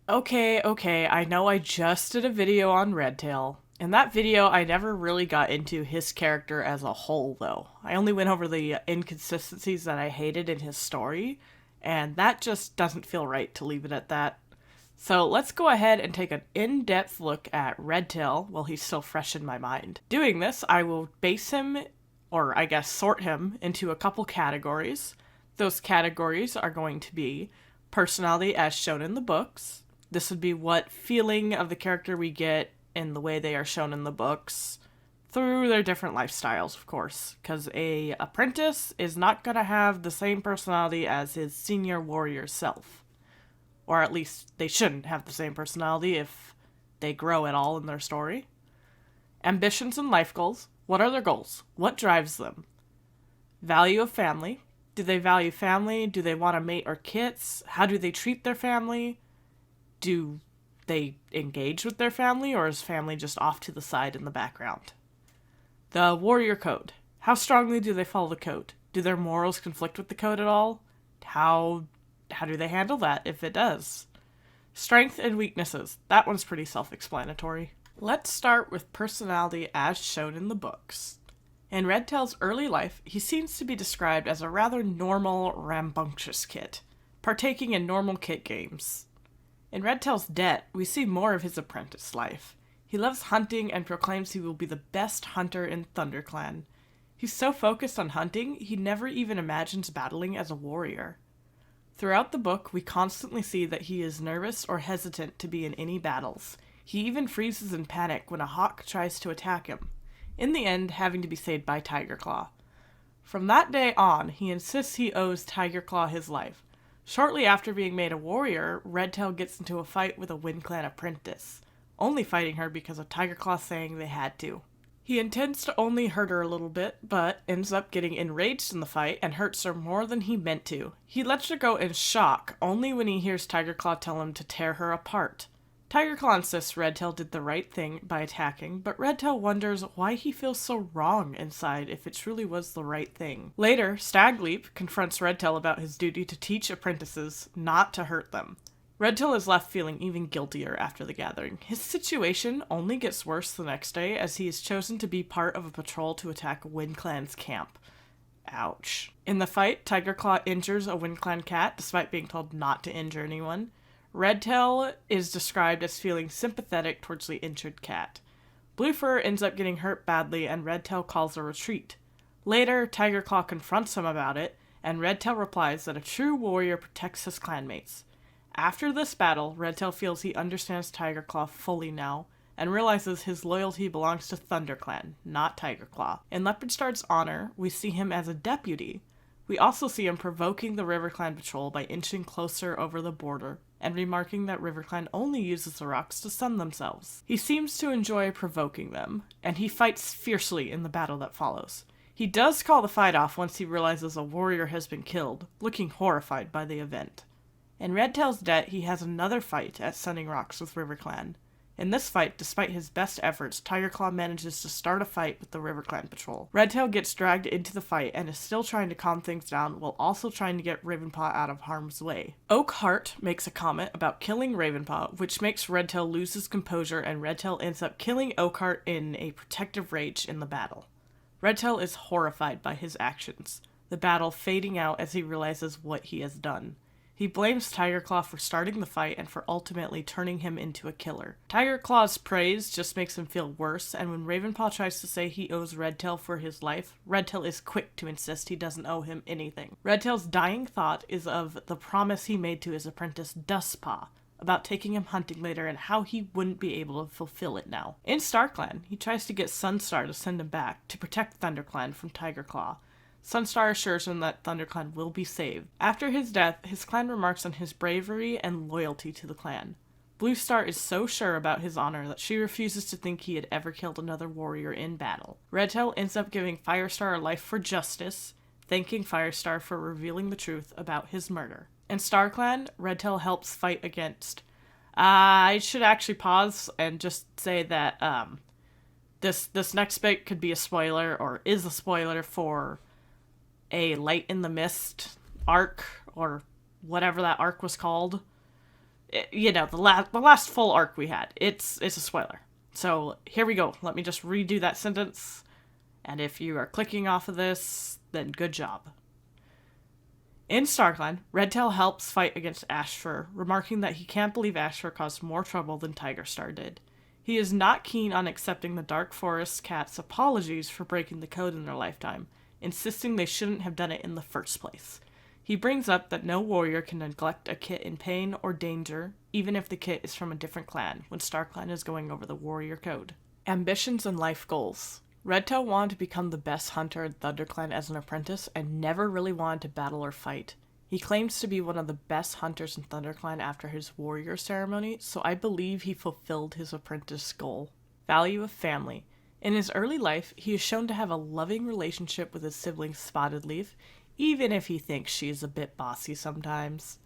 Okay, I know I just did a video on Redtail. In that video, I never really got into his character as a whole, though. I only went over the inconsistencies that I hated in his story, and that just doesn't feel right to leave it at that. So let's go ahead and take an in-depth look at Redtail while he's still fresh in my mind. Doing this, I will base him, or I guess sort him, into a couple categories. Those categories are going to be personality as shown in the books. This would be what feeling of the character we get in the way they are shown in the books through their different lifestyles, of course, because a apprentice is not going to have the same personality as his senior warrior self. Or at least they shouldn't have the same personality if they grow at all in their story. Ambitions and life goals. What are their goals? What drives them? Value of family. Do they value family? Do they want to mate or kits? How do they treat their family? Do they engage with their family, or is family just off to the side in the background? The warrior code. How strongly do they follow the code? Do their morals conflict with the code at all? How do they handle that if it does? Strength and weaknesses. That one's pretty self-explanatory. Let's start with personality as shown in the books. In Redtail's early life, he seems to be described as a rather normal, rambunctious kid, partaking in normal kit games. In Redtail's debt, we see more of his apprentice life. He loves hunting and proclaims he will be the best hunter in ThunderClan. He's so focused on hunting, he never even imagines battling as a warrior. Throughout the book, we constantly see that he is nervous or hesitant to be in any battles. He even freezes in panic when a hawk tries to attack him, in the end having to be saved by Tigerclaw. From that day on, he insists he owes Tigerclaw his life. Shortly after being made a warrior, Redtail gets into a fight with a WindClan apprentice, only fighting her because of Tigerclaw saying they had to. He intends to only hurt her a little bit, but ends up getting enraged in the fight and hurts her more than he meant to. He lets her go in shock only when he hears Tigerclaw tell him to tear her apart. Tigerclaw insists Redtail did the right thing by attacking, but Redtail wonders why he feels so wrong inside if it truly was the right thing. Later, Stagleap confronts Redtail about his duty to teach apprentices not to hurt them. Redtail is left feeling even guiltier after the gathering. His situation only gets worse the next day as he is chosen to be part of a patrol to attack WindClan's camp. Ouch. In the fight, Tigerclaw injures a WindClan cat despite being told not to injure anyone. Redtail is described as feeling sympathetic towards the injured cat. Bluefur ends up getting hurt badly and Redtail calls a retreat. Later, Tigerclaw confronts him about it, and Redtail replies that a true warrior protects his clanmates. After this battle, Redtail feels he understands Tigerclaw fully now, and realizes his loyalty belongs to ThunderClan, not Tigerclaw. In Leopardstar's honor, we see him as a deputy. We also see him provoking the RiverClan patrol by inching closer over the border, and remarking that RiverClan only uses the rocks to sun themselves. He seems to enjoy provoking them, and he fights fiercely in the battle that follows. He does call the fight off once he realizes a warrior has been killed, looking horrified by the event. In Redtail's debt, he has another fight at Sunning Rocks with RiverClan. In this fight, despite his best efforts, Tigerclaw manages to start a fight with the RiverClan patrol. Redtail gets dragged into the fight and is still trying to calm things down while also trying to get Ravenpaw out of harm's way. Oakheart makes a comment about killing Ravenpaw, which makes Redtail lose his composure, and Redtail ends up killing Oakheart in a protective rage in the battle. Redtail is horrified by his actions, the battle fading out as he realizes what he has done. He blames Tigerclaw for starting the fight and for ultimately turning him into a killer. Tigerclaw's praise just makes him feel worse, and when Ravenpaw tries to say he owes Redtail for his life, Redtail is quick to insist he doesn't owe him anything. Redtail's dying thought is of the promise he made to his apprentice Dustpaw about taking him hunting later and how he wouldn't be able to fulfill it now. In StarClan, he tries to get Sunstar to send him back to protect ThunderClan from Tigerclaw. Sunstar assures him that ThunderClan will be saved. After his death, his clan remarks on his bravery and loyalty to the clan. Bluestar is so sure about his honor that she refuses to think he had ever killed another warrior in battle. Redtail ends up giving Firestar a life for justice, thanking Firestar for revealing the truth about his murder. In StarClan, Redtail helps fight against... I should actually pause and just say that this next bit could be a spoiler, or is a spoiler for a Light in the Mist arc, or whatever that arc was called. The last full arc we had. It's a spoiler. So here we go. Let me just redo that sentence. And if you are clicking off of this, then good job. In StarClan, Redtail helps fight against Ashfur, remarking that he can't believe Ashfur caused more trouble than Tigerstar did. He is not keen on accepting the Dark Forest Cat's apologies for breaking the code in their lifetime, insisting they shouldn't have done it in the first place. He brings up that no warrior can neglect a kit in pain or danger, even if the kit is from a different clan, when StarClan is going over the warrior code. Ambitions and life goals. Redtail wanted to become the best hunter in ThunderClan as an apprentice and never really wanted to battle or fight. He claims to be one of the best hunters in ThunderClan after his warrior ceremony, so I believe he fulfilled his apprentice goal. Value of family. In his early life, he is shown to have a loving relationship with his sibling Spotted Leaf, even if he thinks she is a bit bossy sometimes.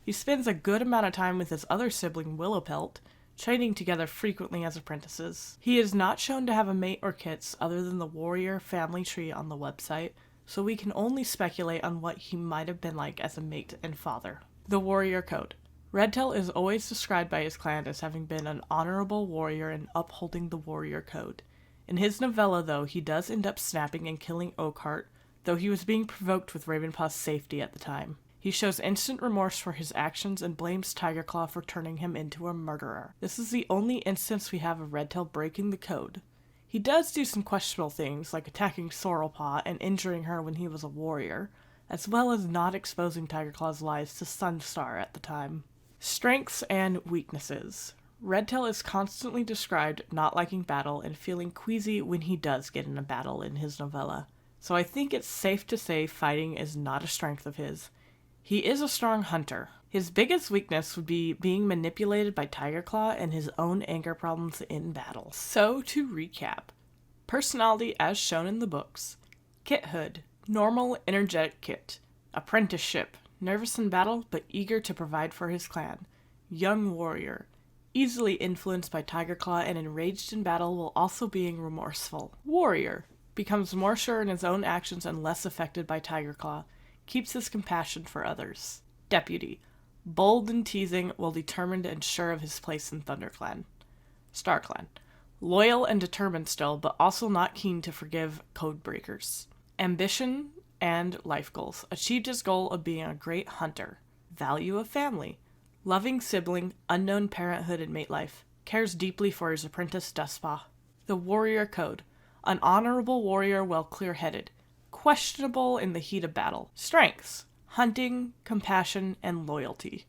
He spends a good amount of time with his other sibling Willowpelt, training together frequently as apprentices. He is not shown to have a mate or kits other than the warrior family tree on the website, so we can only speculate on what he might have been like as a mate and father. The Warrior Code. Redtail is always described by his clan as having been an honorable warrior and upholding the Warrior Code. In his novella, though, he does end up snapping and killing Oakhart, though he was being provoked with Ravenpaw's safety at the time. He shows instant remorse for his actions and blames Tigerclaw for turning him into a murderer. This is the only instance we have of Redtail breaking the code. He does do some questionable things, like attacking Sorrelpaw and injuring her when he was a warrior, as well as not exposing Tigerclaw's lies to Sunstar at the time. Strengths and weaknesses. Redtail is constantly described not liking battle and feeling queasy when he does get in a battle in his novella, so I think it's safe to say fighting is not a strength of his. He is a strong hunter. His biggest weakness would be being manipulated by Tigerclaw and his own anger problems in battle. So, to recap. Personality as shown in the books. Kithood. Normal, energetic Kit. Apprenticeship. Nervous in battle, but eager to provide for his clan. Young warrior. Easily influenced by Tigerclaw and enraged in battle while also being remorseful. Warrior. Becomes more sure in his own actions and less affected by Tigerclaw. Keeps his compassion for others. Deputy. Bold and teasing while determined and sure of his place in ThunderClan. StarClan. Loyal and determined still, but also not keen to forgive code breakers. Ambition and life goals. Achieved his goal of being a great hunter. Value of family. Loving sibling, unknown parenthood and mate life. Cares deeply for his apprentice Dustpaw. The Warrior Code. An honorable warrior while clear-headed. Questionable in the heat of battle. Strengths. Hunting, compassion, and loyalty.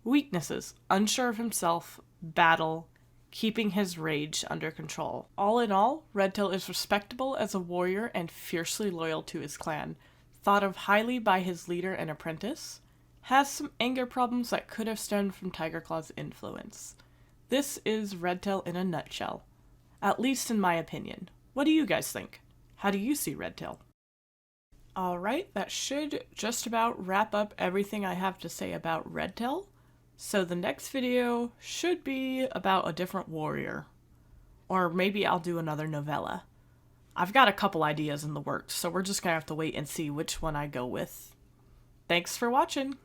Weaknesses. Unsure of himself, battle, keeping his rage under control. All in all, Redtail is respectable as a warrior and fiercely loyal to his clan. Thought of highly by his leader and apprentice. Has some anger problems that could have stemmed from Tigerclaw's influence. This is Redtail in a nutshell. At least in my opinion. What do you guys think? How do you see Redtail? Alright, that should just about wrap up everything I have to say about Redtail. So the next video should be about a different warrior. Or maybe I'll do another novella. I've got a couple ideas in the works, so we're just gonna have to wait and see which one I go with. Thanks for watching!